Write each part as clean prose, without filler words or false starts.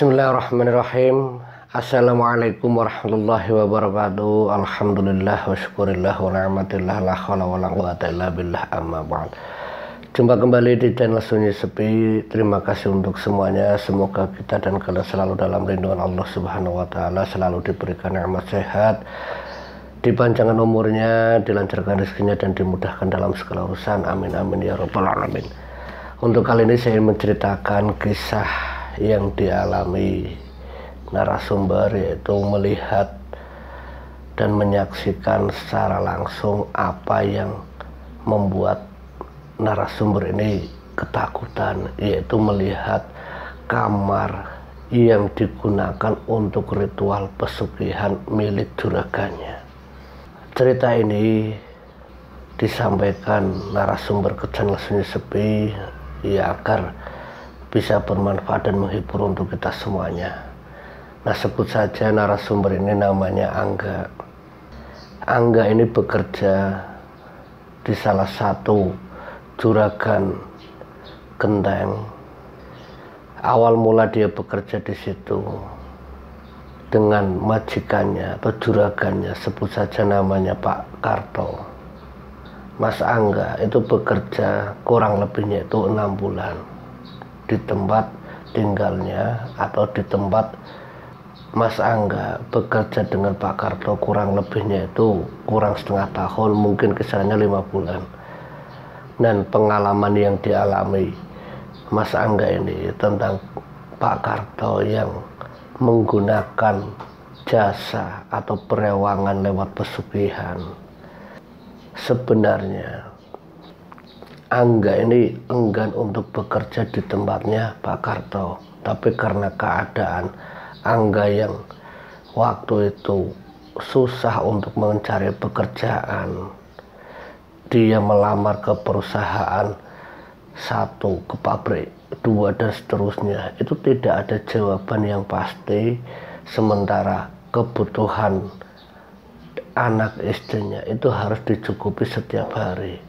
Bismillahirrahmanirrahim. Assalamualaikum warahmatullahi wabarakatuh. Alhamdulillah wa syukurillah wa ni'matillah la haula wa la quwata illa billah, amma ba'd. Jumpa kembali di channel Sunyi Sepi. Terima kasih untuk semuanya. Semoga kita dan kalian selalu dalam lindungan Allah Subhanahu wa taala, selalu diberikan nikmat sehat, dipanjangkan umurnya, dilancarkan rezekinya, dan dimudahkan dalam segala urusan. Amin amin ya rabbal alamin. Untuk kali ini saya ingin menceritakan kisah yang dialami narasumber, yaitu melihat dan menyaksikan secara langsung apa yang membuat narasumber ini ketakutan, yaitu melihat kamar yang digunakan untuk ritual pesugihan milik juragannya. Cerita ini disampaikan narasumber ke channel Sunyi Sepi ya agar bisa bermanfaat dan menghibur untuk kita semuanya. Nah, sebut saja narasumber ini namanya Angga. Angga ini bekerja di salah satu juragan genteng. Awal mula dia bekerja di situ dengan majikannya atau juragannya, sebut saja namanya Pak Karto. Mas Angga itu bekerja kurang lebihnya itu 6 bulan di tempat tinggalnya, atau di tempat Mas Angga bekerja dengan Pak Karto kurang lebihnya itu kurang setengah tahun, mungkin kisarannya 5 bulan. Dan pengalaman yang dialami Mas Angga ini tentang Pak Karto yang menggunakan jasa atau perewangan lewat pesugihan. Sebenarnya Angga ini enggan untuk bekerja di tempatnya Pak Karto, tapi karena keadaan Angga yang waktu itu susah untuk mencari pekerjaan, dia melamar ke perusahaan 1, ke pabrik 2, dan seterusnya. Itu tidak ada jawaban yang pasti, sementara kebutuhan anak istrinya itu harus dicukupi setiap hari.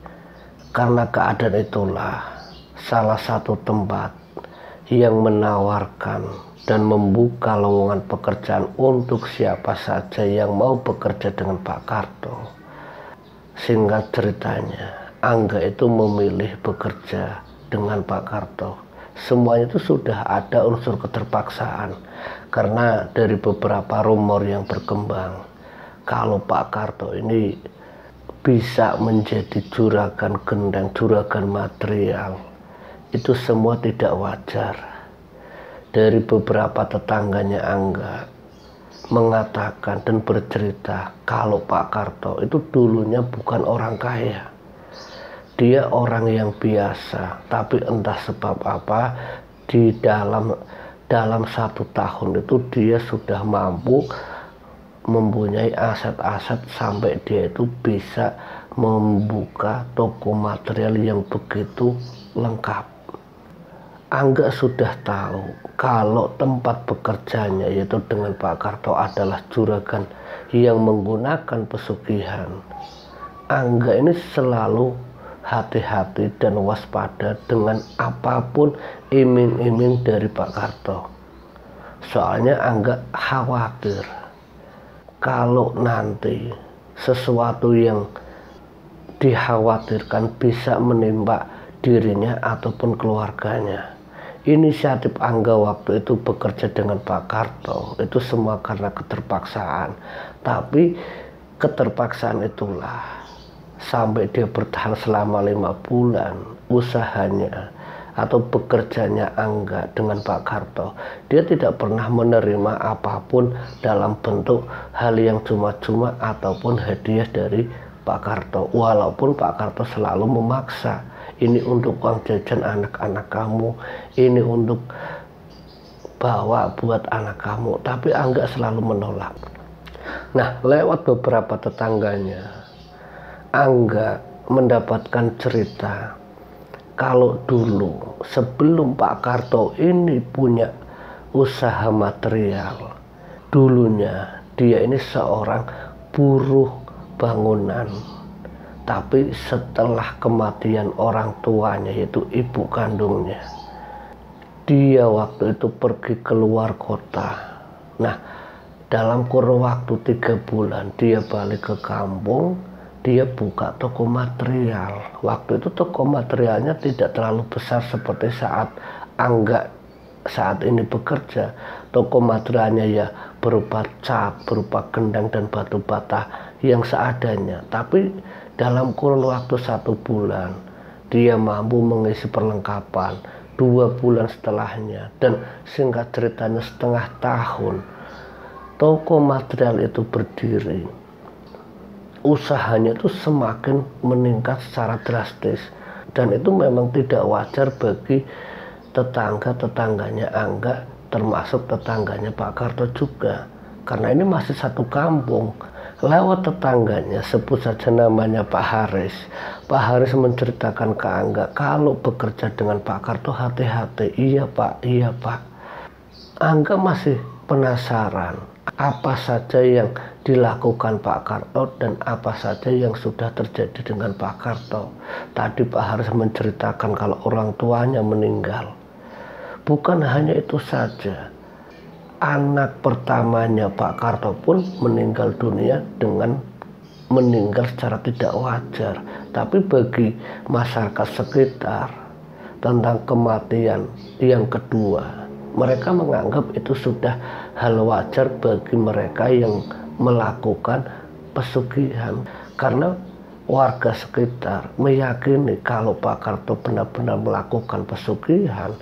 Karena keadaan itulah salah satu tempat yang menawarkan dan membuka lowongan pekerjaan untuk siapa saja yang mau bekerja dengan Pak Karto. Singkat ceritanya, Angga itu memilih bekerja dengan Pak Karto. Semuanya itu sudah ada unsur keterpaksaan, karena dari beberapa rumor yang berkembang, kalau Pak Karto ini bisa menjadi juragan gendang, juragan material, itu semua tidak wajar. Dari beberapa tetangganya Angga mengatakan dan bercerita kalau Pak Karto itu dulunya bukan orang kaya, dia orang yang biasa, tapi entah sebab apa di dalam 1 tahun itu dia sudah mampu mempunyai aset-aset sampai dia itu bisa membuka toko material yang begitu lengkap. Angga sudah tahu kalau tempat bekerjanya yaitu dengan Pak Karto adalah juragan yang menggunakan pesugihan. Angga ini selalu hati-hati dan waspada dengan apapun iming-iming dari Pak Karto. Soalnya Angga khawatir kalau nanti sesuatu yang dikhawatirkan bisa menimpa dirinya ataupun keluarganya. Inisiatif Angga waktu itu bekerja dengan Pak Karto itu semua karena keterpaksaan. Tapi keterpaksaan itulah sampai dia bertahan selama 5 bulan usahanya atau bekerjanya Angga dengan Pak Karto. Dia tidak pernah menerima apapun dalam bentuk hal yang cuma-cuma ataupun hadiah dari Pak Karto, walaupun Pak Karto selalu memaksa, ini untuk uang jajan anak-anak kamu, ini untuk bawa buat anak kamu, tapi Angga selalu menolak. Nah, lewat beberapa tetangganya, Angga mendapatkan cerita kalau dulu sebelum Pak Karto ini punya usaha material, dulunya dia ini seorang buruh bangunan. Tapi setelah kematian orang tuanya yaitu ibu kandungnya, Dia waktu itu pergi keluar kota. Nah, dalam kurun waktu 3 bulan dia balik ke kampung, dia buka toko material. Waktu itu toko materialnya tidak terlalu besar seperti saat Angga saat ini bekerja. Toko materialnya ya berupa cat, berupa gendang dan batu bata yang seadanya. Tapi dalam kurun waktu 1 bulan dia mampu mengisi perlengkapan 2 bulan setelahnya. Dan singkat ceritanya setengah tahun toko material itu berdiri, usahanya itu semakin meningkat secara drastis. Dan itu memang tidak wajar bagi tetangga-tetangganya Angga, termasuk tetangganya Pak Karto juga, karena ini masih satu kampung. Lewat tetangganya, sebut saja namanya Pak Haris. Pak Haris menceritakan ke Angga, kalau bekerja dengan Pak Karto hati-hati. Iya Pak, iya Pak. Angga masih penasaran apa saja yang dilakukan Pak Karto dan apa saja yang sudah terjadi dengan Pak Karto. Tadi Pak Haris menceritakan kalau orang tuanya meninggal. Bukan hanya itu saja, anak pertamanya Pak Karto pun meninggal dunia dengan meninggal secara tidak wajar. Tapi bagi masyarakat sekitar tentang kematian yang kedua, mereka menganggap itu sudah hal wajar bagi mereka yang melakukan pesugihan. Karena warga sekitar meyakini kalau Pak Karto benar-benar melakukan pesugihan,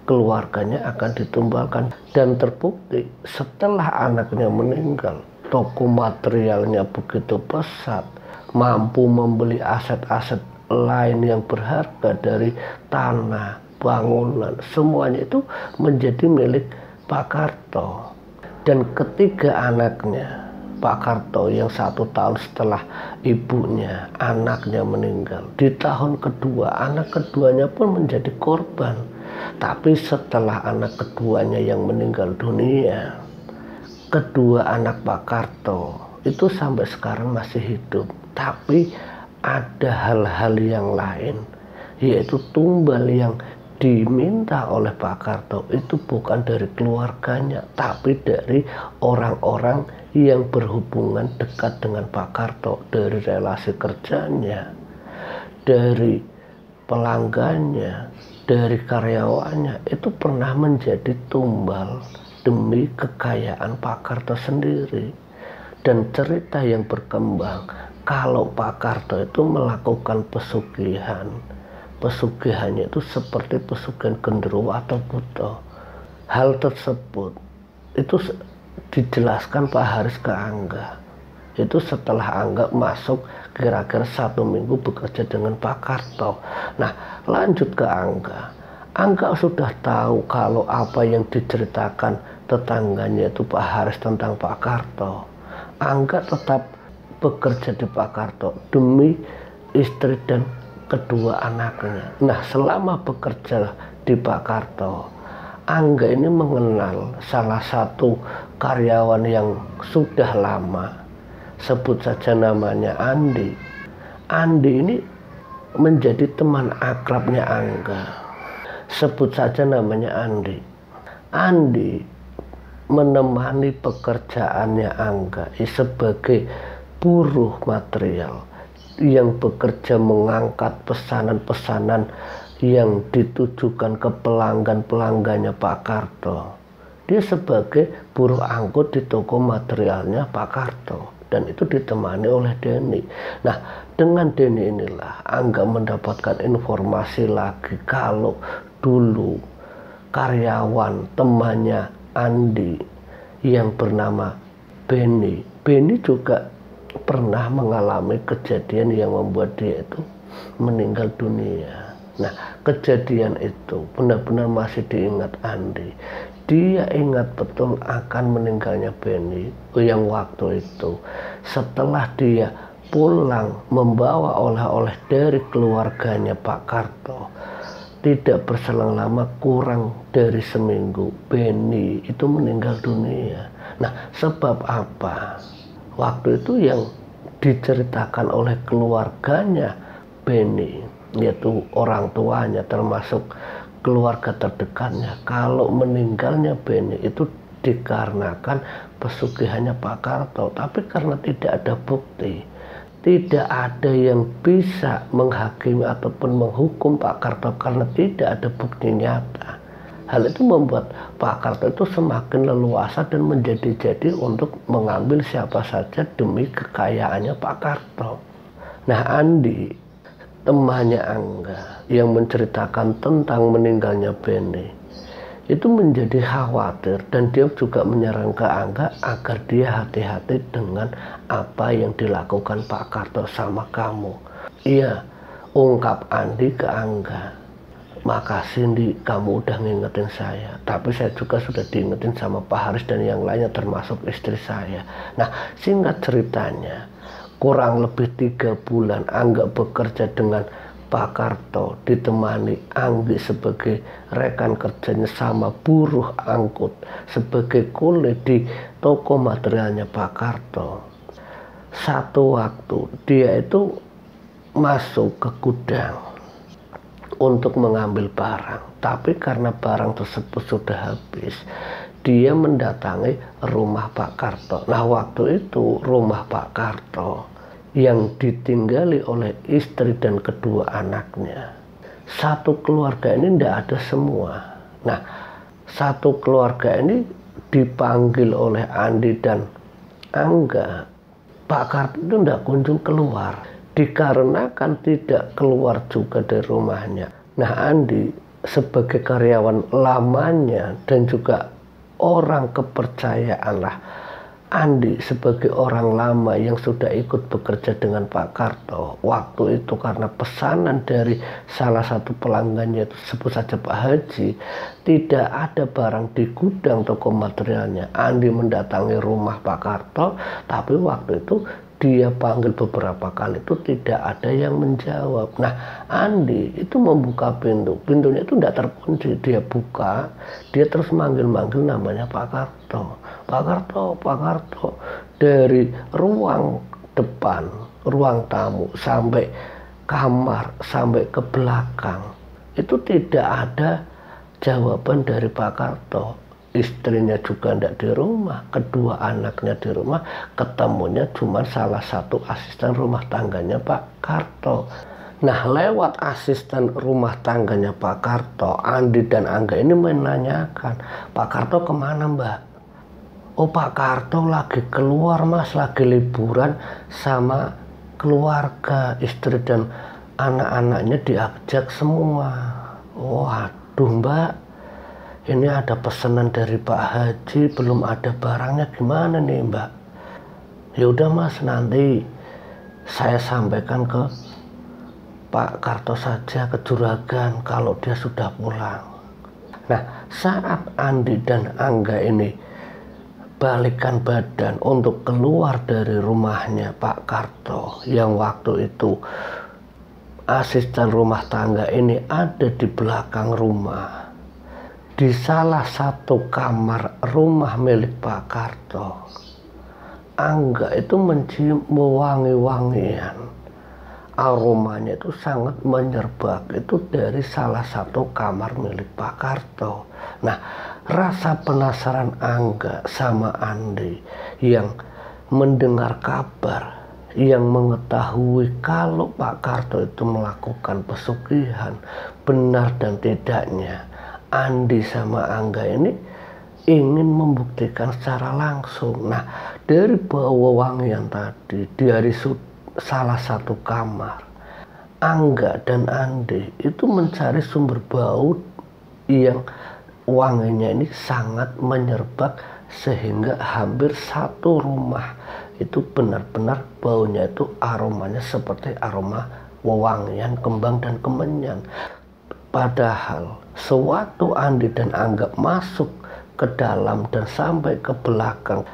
keluarganya akan ditumbalkan. Dan terbukti setelah anaknya meninggal, toko materialnya begitu pesat, mampu membeli aset-aset lain yang berharga dari tanah, bangunan, semuanya itu menjadi milik Pak Karto. Dan ketiga anaknya Pak Karto yang 1 tahun setelah ibunya, anaknya meninggal, di tahun kedua anak keduanya pun menjadi korban. Tapi setelah anak keduanya yang meninggal dunia, kedua anak Pak Karto itu sampai sekarang masih hidup. Tapi ada hal-hal yang lain, yaitu tumbal yang diminta oleh Pak Karto itu bukan dari keluarganya, tapi dari orang-orang yang berhubungan dekat dengan Pak Karto, dari relasi kerjanya, dari pelanggannya, dari karyawannya. Itu pernah menjadi tumbal demi kekayaan Pak Karto sendiri. Dan cerita yang berkembang kalau Pak Karto itu melakukan pesugihan, pesugihannya itu seperti pesugihan genderuwo atau buto. Hal tersebut itu dijelaskan Pak Haris ke Angga. Itu setelah Angga masuk kira-kira 1 minggu bekerja dengan Pak Karto. Nah, lanjut ke Angga. Angga sudah tahu kalau apa yang diceritakan tetangganya itu Pak Haris tentang Pak Karto. Angga tetap bekerja di Pak Karto demi istri dan kedua anaknya. Nah, selama bekerja di Pak Karto, Angga ini mengenal salah satu karyawan yang sudah lama. Sebut saja namanya Andi. Andi ini menjadi teman akrabnya Angga. Sebut saja namanya Andi. Andi menemani pekerjaannya Angga sebagai buruh material yang bekerja mengangkat pesanan-pesanan yang ditujukan ke pelanggan-pelanggannya Pak Karto. Dia sebagai buruh angkut di toko materialnya Pak Karto, dan itu ditemani oleh Denny. Nah, dengan Denny inilah Angga mendapatkan informasi lagi kalau dulu karyawan temannya Andi yang bernama Benny juga pernah mengalami kejadian yang membuat dia itu meninggal dunia. Nah, kejadian itu benar-benar masih diingat Andi. Dia ingat betul akan meninggalnya Benny yang waktu itu setelah dia pulang membawa oleh-oleh dari keluarganya Pak Karto. Tidak berselang lama, kurang dari seminggu, Benny itu meninggal dunia. Nah, sebab apa? Waktu itu yang diceritakan oleh keluarganya Benny, yaitu orang tuanya termasuk keluarga terdekatnya kalau meninggalnya Beni itu dikarenakan pesugihannya Pak Karto, tapi karena tidak ada bukti, tidak ada yang bisa menghakimi ataupun menghukum Pak Karto karena tidak ada bukti nyata. Hal itu membuat Pak Karto itu semakin leluasa dan menjadi-jadi untuk mengambil siapa saja demi kekayaannya Pak Karto. Nah, Andi, temannya Angga yang menceritakan tentang meninggalnya Beni, itu menjadi khawatir dan dia juga menyarankan Angga agar dia hati-hati dengan apa yang dilakukan Pak Karto sama kamu. Iya, ungkap Andi ke Angga, makasih Ndi, kamu udah ngingetin saya. Tapi saya juga sudah diingetin sama Pak Haris dan yang lainnya termasuk istri saya. Nah, singkat ceritanya, kurang lebih 3 bulan Angga bekerja dengan Pak Karto, ditemani Anggi sebagai rekan kerjanya sama buruh angkut, sebagai kuli di toko materialnya Pak Karto. Satu waktu dia itu masuk ke gudang untuk mengambil barang, tapi karena barang tersebut sudah habis, dia mendatangi rumah Pak Karto. Nah, waktu itu rumah Pak Karto yang ditinggali oleh istri dan kedua anaknya, satu keluarga ini tidak ada semua. Nah, satu keluarga ini dipanggil oleh Andi dan Angga. Pak Karto itu tidak kunjung keluar, dikarenakan tidak keluar juga dari rumahnya. Nah, Andi sebagai karyawan lamanya dan juga orang kepercayaan lah, Andi sebagai orang lama yang sudah ikut bekerja dengan Pak Karto, waktu itu karena pesanan dari salah satu pelanggannya, itu sebut saja Pak Haji, tidak ada barang di gudang toko materialnya. Andi mendatangi rumah Pak Karto, tapi waktu itu dia panggil beberapa kali itu tidak ada yang menjawab. Nah, Andi itu membuka pintu, pintunya itu tidak terkunci, dia buka, dia terus manggil-manggil namanya Pak Karto. Pak Karto, Pak Karto. Dari ruang depan, ruang tamu sampai kamar, sampai ke belakang, itu tidak ada jawaban dari Pak Karto. Istrinya juga tidak di rumah, kedua anaknya di rumah, ketemunya cuma salah satu asisten rumah tangganya Pak Karto. Nah, lewat asisten rumah tangganya Pak Karto, Andi dan Angga ini menanyakan, Pak Karto kemana Mbak? Oh, Pak Karto lagi keluar Mas, lagi liburan sama keluarga, istri dan anak-anaknya diajak semua. Waduh Mbak, ini ada pesanan dari Pak Haji, belum ada barangnya, gimana nih Mbak? Ya udah Mas, nanti saya sampaikan ke Pak Karto saja, ke juragan, kalau dia sudah pulang. Nah, saat Andi dan Angga ini balikan badan untuk keluar dari rumahnya Pak Karto, yang waktu itu asisten rumah tangga ini ada di belakang rumah, di salah satu kamar rumah milik Pak Karto, Angga itu mencium wangi-wangian. Aromanya itu sangat menyerbak, itu dari salah satu kamar milik Pak Karto. Nah, rasa penasaran Angga sama Andi yang mendengar kabar, yang mengetahui kalau Pak Karto itu melakukan pesugihan, benar dan tidaknya, Andi sama Angga ini ingin membuktikan secara langsung. Nah, dari bau wangian tadi, dari salah satu kamar, Angga dan Andi itu mencari sumber bau yang wanginya ini sangat menyerbak, sehingga hampir satu rumah itu benar-benar baunya itu aromanya seperti aroma wewangian kembang dan kemenyan. Padahal sewaktu Andi dan Angga masuk ke dalam dan sampai ke belakang,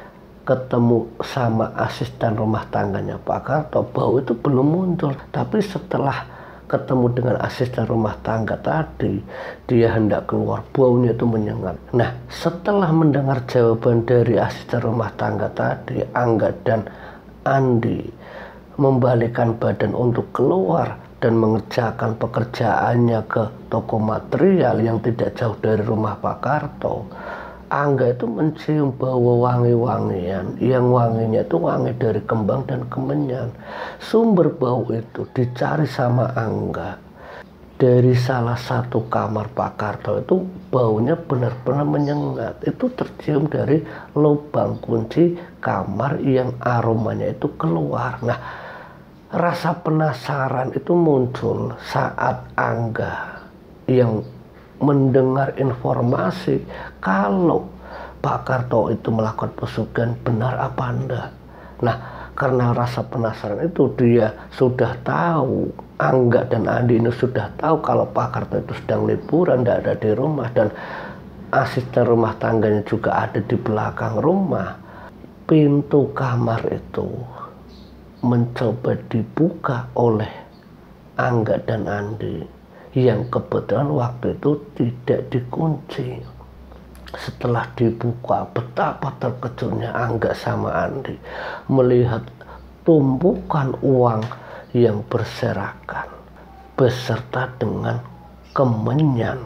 ketemu sama asisten rumah tangganya Pak Karto, bau itu belum muncul. Tapi setelah ketemu dengan asisten rumah tangga tadi, dia hendak keluar, baunya itu menyengat. Nah, setelah mendengar jawaban dari asisten rumah tangga tadi, Angga dan Andi membalikan badan untuk keluar dan mengerjakan pekerjaannya ke toko material yang tidak jauh dari rumah Pak Karto, Angga itu mencium bau wangi-wangian yang wanginya itu wangi dari kembang dan kemenyan. Sumber bau itu dicari sama Angga dari salah satu kamar Pak Karto. Itu baunya benar-benar menyengat. Itu tercium dari lubang kunci kamar yang aromanya itu keluar. Nah, rasa penasaran itu muncul saat Angga yang mendengar informasi kalau Pak Karto itu melakukan pesugihan, benar apa enggak. Nah, karena rasa penasaran itu dia sudah tahu, Angga dan Andi ini sudah tahu kalau Pak Karto itu sedang liburan, tidak ada di rumah, dan asisten rumah tangganya juga ada di belakang rumah. Pintu kamar itu mencoba dibuka oleh Angga dan Andi, yang kebetulan waktu itu tidak dikunci. Setelah dibuka, betapa terkejutnya Angga sama Andi melihat tumpukan uang yang berserakan beserta dengan kemenyan,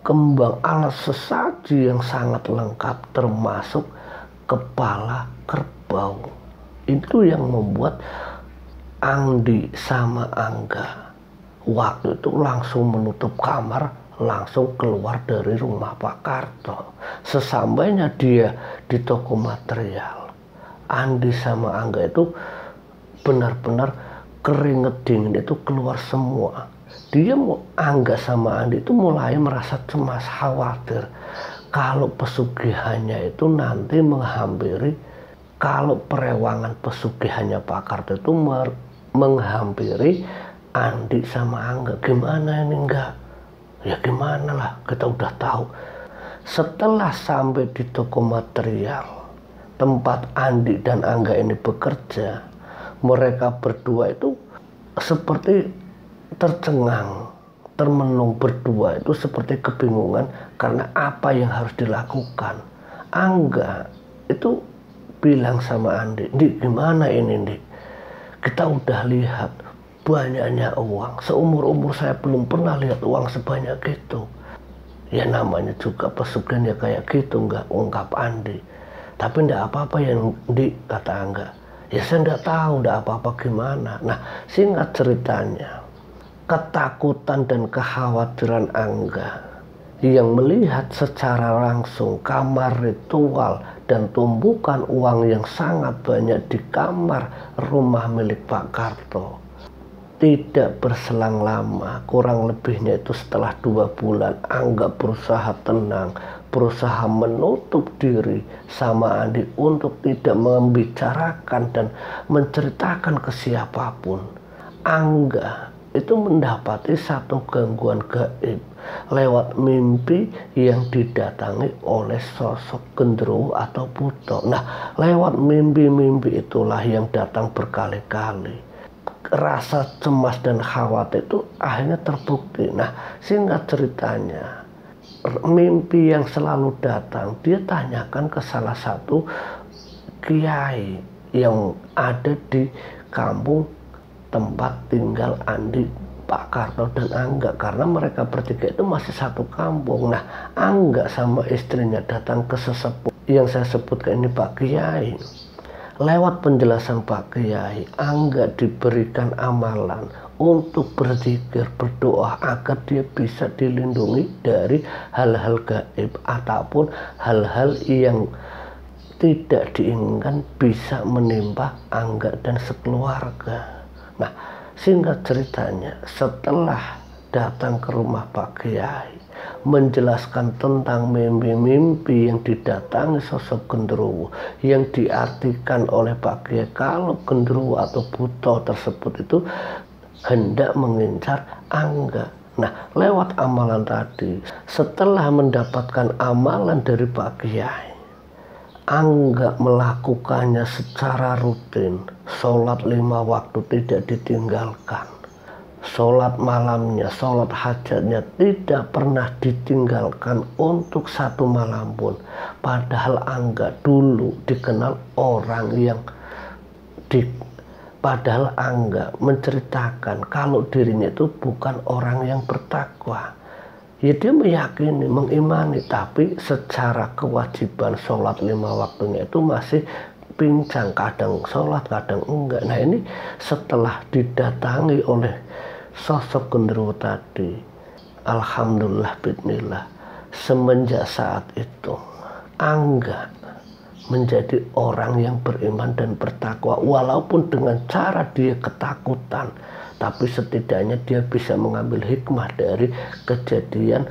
kembang, alat sesaji yang sangat lengkap termasuk kepala kerbau. Itu yang membuat Andi sama Angga waktu itu langsung menutup kamar, langsung keluar dari rumah Pak Karto. Sesampainya dia di toko material, Andi sama Angga itu benar-benar keringet dingin itu keluar semua. Angga sama Andi itu mulai merasa cemas, khawatir kalau pesugihannya itu nanti menghampiri, kalau perewangan pesugihannya Pak Karto itu menghampiri Andi sama Angga. Gimana ini enggak? Ya gimana lah, kita udah tahu. Setelah sampai di toko material tempat Andi dan Angga ini bekerja, mereka berdua itu seperti tercengang, termenung berdua itu seperti kebingungan karena apa yang harus dilakukan. Angga itu bilang sama Andi, "Dik, gimana ini, Dik? Kita udah lihat banyaknya uang. Seumur-umur saya belum pernah lihat uang sebanyak itu." Ya namanya juga pesugihan ya kayak gitu, nggak, ungkap Andi. "Tapi nggak apa-apa ya, Dik," kata Angga. "Ya saya nggak tahu nggak apa-apa gimana." Nah, singkat ceritanya, ketakutan dan kekhawatiran Angga yang melihat secara langsung kamar ritual dan tumpukan uang yang sangat banyak di kamar rumah milik Pak Karto, tidak berselang lama, kurang lebihnya itu setelah 2 bulan, Angga berusaha tenang, berusaha menutup diri sama Andi untuk tidak membicarakan dan menceritakan ke siapapun. Angga itu mendapati satu gangguan gaib lewat mimpi yang didatangi oleh sosok genderuwo atau buto. Nah, lewat mimpi-mimpi itulah yang datang berkali-kali. Rasa cemas dan khawatir itu akhirnya terbukti. Nah, singkat ceritanya, mimpi yang selalu datang, dia tanyakan ke salah satu kiai yang ada di kampung tempat tinggal Andi, Pak Karto dan Angga, karena mereka bertiga itu masih satu kampung. Nah, Angga sama istrinya datang ke sesepuh yang saya sebutkan ini, Pak Kiai. Lewat penjelasan Pak Kiai, Angga diberikan amalan untuk berzikir, berdoa agar dia bisa dilindungi dari hal-hal gaib ataupun hal-hal yang tidak diinginkan bisa menimpa Angga dan sekeluarga. Nah, singkat ceritanya, setelah datang ke rumah Pak Kiai, menjelaskan tentang mimpi-mimpi yang didatangi sosok genderuwo, yang diartikan oleh Pak Kiai kalau genderuwo atau buto tersebut itu hendak mengincar Angga. Nah, lewat amalan tadi, setelah mendapatkan amalan dari Pak Kiai, Angga melakukannya secara rutin. Sholat 5 waktu tidak ditinggalkan. Sholat malamnya, sholat hajatnya tidak pernah ditinggalkan untuk 1 malam pun. Padahal Angga dulu dikenal orang yang Padahal Angga menceritakan kalau dirinya itu bukan orang yang bertakwa. Ya dia meyakini, mengimani, tapi secara kewajiban sholat 5 waktunya itu masih pincang, kadang sholat, kadang enggak. Nah ini setelah didatangi oleh sosok genderuwo tadi, alhamdulillah bismillah, semenjak saat itu Angga menjadi orang yang beriman dan bertakwa, walaupun dengan cara dia ketakutan, tapi setidaknya dia bisa mengambil hikmah dari kejadian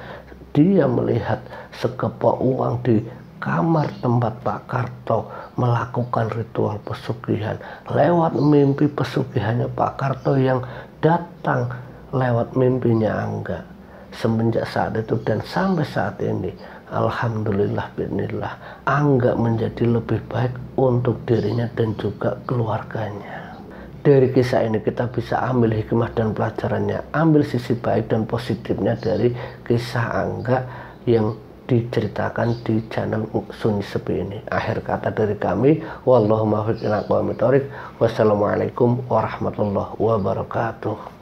dia melihat sekepok uang di kamar tempat Pak Karto melakukan ritual pesugihan. Lewat mimpi pesugihannya Pak Karto yang datang lewat mimpinya Angga. Semenjak saat itu dan sampai saat ini, alhamdulillah bismillah, Angga menjadi lebih baik untuk dirinya dan juga keluarganya. Dari kisah ini kita bisa ambil hikmah dan pelajarannya, ambil sisi baik dan positifnya dari kisah Angga yang diceritakan di channel Sunyi Sepi ini. Akhir kata dari kami, wallahumma wassalamualaikum warahmatullahi wabarakatuh.